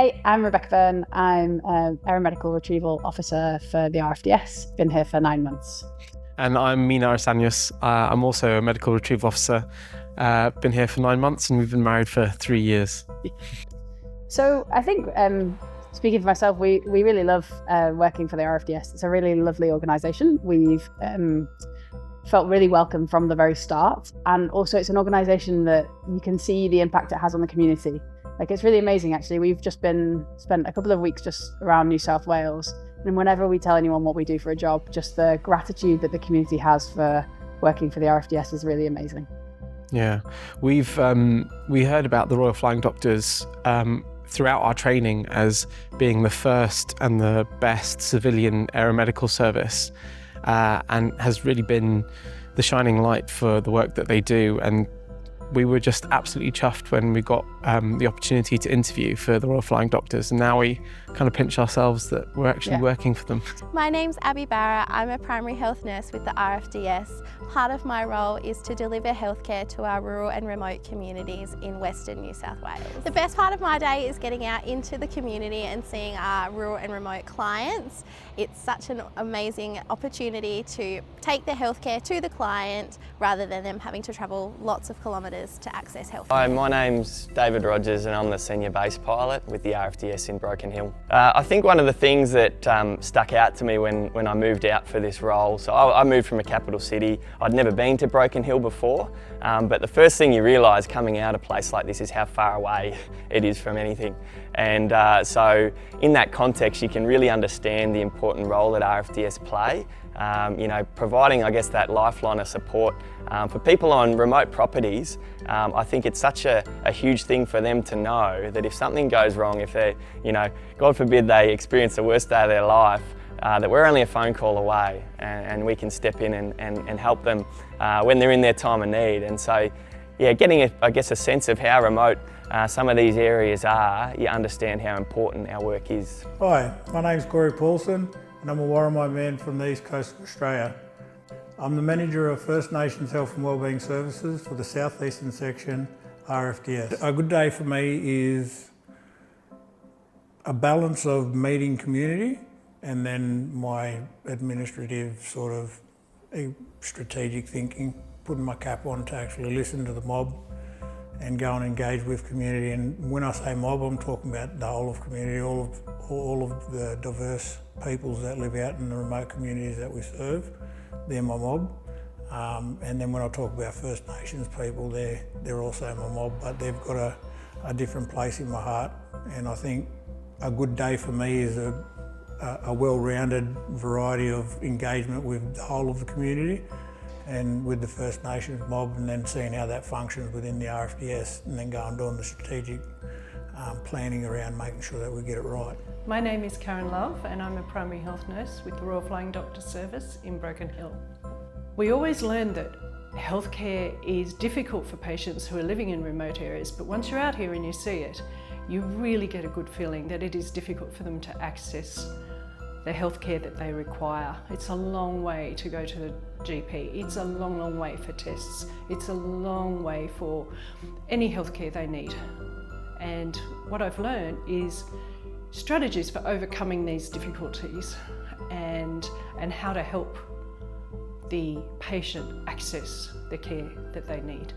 Hey, I'm Rebecca Byrne. I'm aeromedical retrieval officer for the RFDS. Been here for 9 months. And I'm Mina Arsanious. I'm also a medical retrieval officer. Been here for 9 months and we've been married for 3 years. So I think, speaking for myself, we really love working for the RFDS. It's a really lovely organisation. We've felt really welcome from the very start. And also it's an organisation that you can see the impact it has on the community. Like, it's really amazing, actually. We've just spent a couple of weeks just around New South Wales. And whenever we tell anyone what we do for a job, just the gratitude that the community has for working for the RFDS is really amazing. Yeah, we heard about the Royal Flying Doctors throughout our training as being the first and the best civilian aeromedical service, and has really been the shining light for the work that they do. And we were just absolutely chuffed when we got the opportunity to interview for the Royal Flying Doctors, and now we kind of pinch ourselves that we're actually working for them. My name's Abbey Barrett. I'm a primary health nurse with the RFDS. Part of my role is to deliver healthcare to our rural and remote communities in Western New South Wales. The best part of my day is getting out into the community and seeing our rural and remote clients. It's such an amazing opportunity to take the healthcare to the client rather than them having to travel lots of kilometres to access health. Hi, my name's David Rogers and I'm the senior base pilot with the RFDS in Broken Hill. I think one of the things that stuck out to me when I moved out for this role, so I moved from a capital city. I'd never been to Broken Hill before, but the first thing you realise coming out of a place like this is how far away it is from anything. And so in that context, you can really understand the important role that RFDS play. Providing, I guess, that lifeline of support for people on remote properties. I think it's such a huge thing for them to know that if something goes wrong, if they, God forbid they experience the worst day of their life, that we're only a phone call away and we can step in and help them when they're in their time of need. And so, yeah, getting, a sense of how remote some of these areas are, you understand how important our work is. Hi, my name's Cory Paulson and I'm a Warramai man from the east coast of Australia. I'm the manager of First Nations Health and Wellbeing Services for the southeastern section, RFDS. A good day for me is a balance of meeting community and then my administrative sort of strategic thinking, putting my cap on to actually listen to the mob and go and engage with community. And when I say mob, I'm talking about the whole of community, all of the diverse peoples that live out in the remote communities that we serve. They're my mob. And then when I talk about First Nations people, they're also my mob, but they've got a different place in my heart. And I think a good day for me is a well-rounded variety of engagement with the whole of the community and with the First Nations mob, and then seeing how that functions within the RFDS, and then going doing the strategic planning around making sure that we get it right. My name is Caryn Love and I'm a primary health nurse with the Royal Flying Doctor Service in Broken Hill. We always learn that healthcare is difficult for patients who are living in remote areas, but once you're out here and you see it, you really get a good feeling that it is difficult for them to access the healthcare that they require. It's a long way to go to the GP. It's a long, long way for tests. It's a long way for any healthcare they need. And what I've learned is strategies for overcoming these difficulties and how to help the patient access the care that they need.